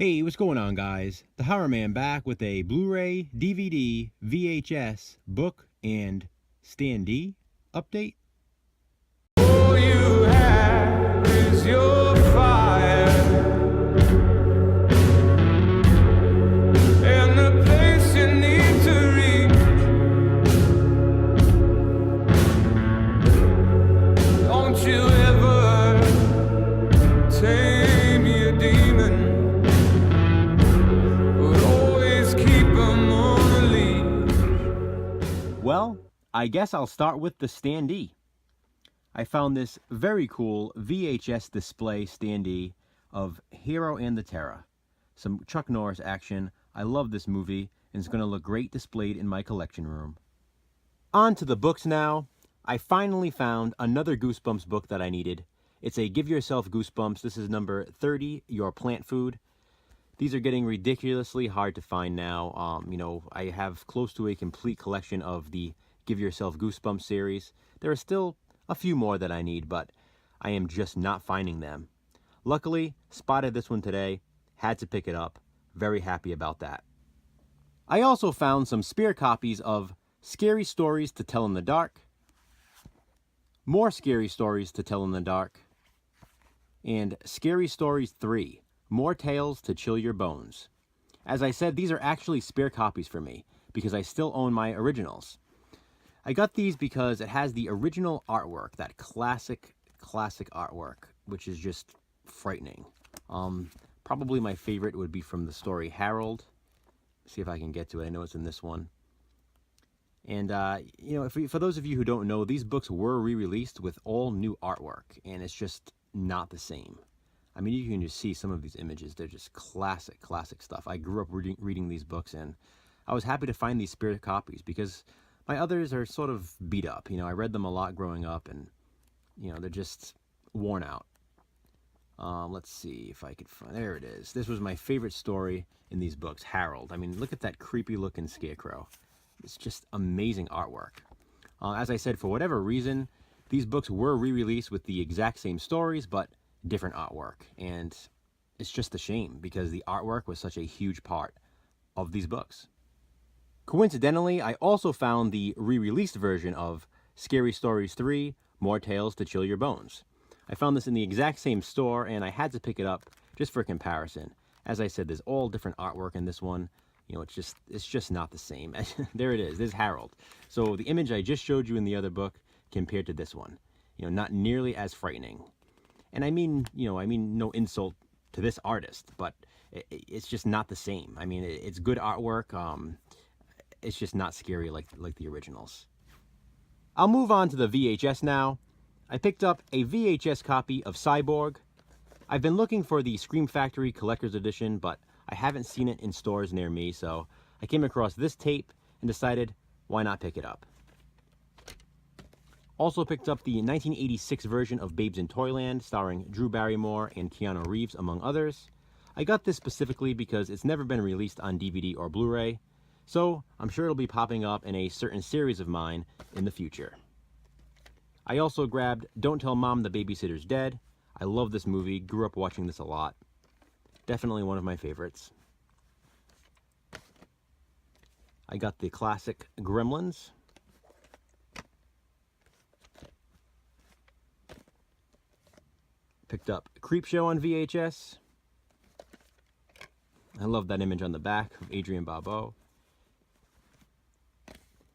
Hey, what's going on, guys? The Horror Man back with a Blu-ray, DVD, VHS, book, and Standee update. All you have is your fire, and the place you need to reach. Don't you ever tame your demon. Well, I guess I'll start with the Standee. I found this very cool VHS display Standee of Heroically Terror. Some Chuck Norris action. I love this movie, and it's going to look great displayed in my collection room. On to the books now. I finally found another Goosebumps book that I needed. It's a Give Yourself Goosebumps. This is number 30, Your Plant Food. These are getting ridiculously hard to find now. I have close to a complete collection of the Give Yourself Goosebumps series. There are still a few more that I need, but I am just not finding them. Luckily, spotted this one today, had to pick it up. Very happy about that. I also found some spare copies of Scary Stories to Tell in the Dark, More Scary Stories to Tell in the Dark, and Scary Stories 3. More Tales to Chill Your Bones. As I said, these are actually spare copies for me, because I still own my originals. I got these because it has the original artwork, that classic artwork, which is just frightening. Probably my favorite would be from the story Harold. See if I can get to it. I know it's in this one. And, for those of you who don't know, these books were re-released with all new artwork, and it's just not the same. I mean, you can just see some of these images. They're just classic stuff. I grew up reading these books, and I was happy to find these spare copies because my others are sort of beat up. I read them a lot growing up, and, they're just worn out. Let's see if I could find... There it is. This was my favorite story in these books, Harold. I mean, look at that creepy-looking scarecrow. It's just amazing artwork. As I said, for whatever reason, these books were re-released with the exact same stories, but different artwork, and it's just a shame because the artwork was such a huge part of these books. Coincidentally, I also found the re-released version of Scary Stories 3, More Tales to Chill Your Bones. I found this in the exact same store, and I had to pick it up just for comparison. As I said, there's all different artwork in this one. It's just not the same. There it is. There's Harold. So the image I just showed you in the other book compared to this one, not nearly as frightening. And I mean no insult to this artist, but it's just not the same. I mean, it's good artwork. It's just not scary like the originals. I'll move on to the VHS now. I picked up a VHS copy of Cyborg. I've been looking for the Scream Factory Collector's Edition, but I haven't seen it in stores near me, so I came across this tape and decided, why not pick it up? Also picked up the 1986 version of Babes in Toyland, starring Drew Barrymore and Keanu Reeves, among others. I got this specifically because it's never been released on DVD or Blu-ray, so I'm sure it'll be popping up in a certain series of mine in the future. I also grabbed Don't Tell Mom the Babysitters Dead. I love this movie, grew up watching this a lot. Definitely one of my favorites. I got the classic Gremlins. Picked up Creepshow on VHS. I love that image on the back of Adrienne Barbeau.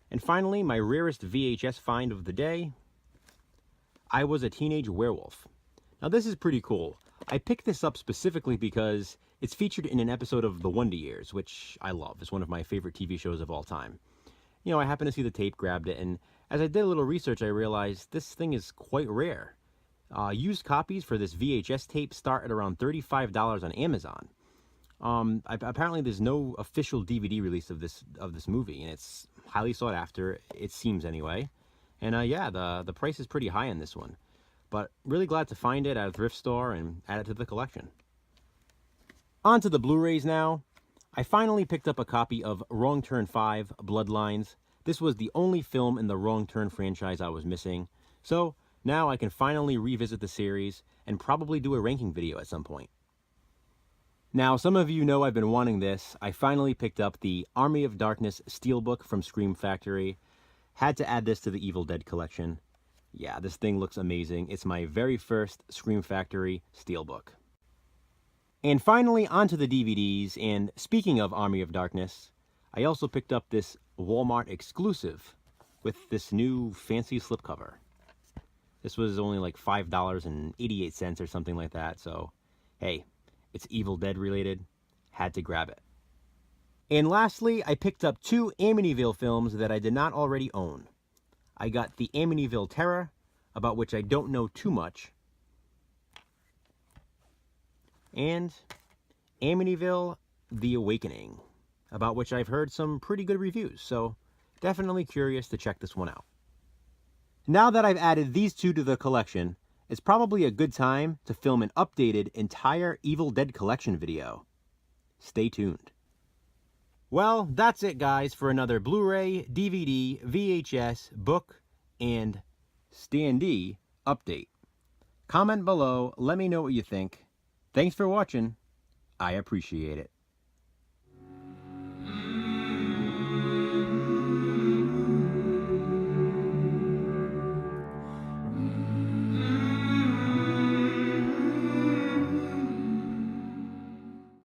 And finally, my rarest VHS find of the day. I Was a Teenage Werewolf. Now this is pretty cool. I picked this up specifically because it's featured in an episode of The Wonder Years, which I love. It's one of my favorite TV shows of all time. I happened to see the tape, grabbed it, and as I did a little research, I realized this thing is quite rare. Used copies for this VHS tape start at around $35 on Amazon. Apparently there's no official DVD release of this movie, and it's highly sought after, it seems anyway. And yeah, the price is pretty high on this one. But really glad to find it at a thrift store and add it to the collection. On to the Blu-rays now. I finally picked up a copy of Wrong Turn 5, Bloodlines. This was the only film in the Wrong Turn franchise I was missing. So now I can finally revisit the series and probably do a ranking video at some point. Now, some of you know I've been wanting this. I finally picked up the Army of Darkness Steelbook from Scream Factory. Had to add this to the Evil Dead collection. Yeah, this thing looks amazing. It's my very first Scream Factory Steelbook. And finally, onto the DVDs, and speaking of Army of Darkness, I also picked up this Walmart exclusive with this new fancy slipcover. This was only like $5.88 or something like that, so hey, it's Evil Dead related, had to grab it. And lastly, I picked up 2 Amityville films that I did not already own. I got the Amityville Terror, about which I don't know too much, and Amityville The Awakening, about which I've heard some pretty good reviews, so definitely curious to check this one out. Now that I've added these 2 to the collection, it's probably a good time to film an updated entire Evil Dead collection video. Stay tuned. Well, that's it guys for another Blu-ray, DVD, VHS, book, and Standee update. Comment below, let me know what you think. Thanks for watching. I appreciate it.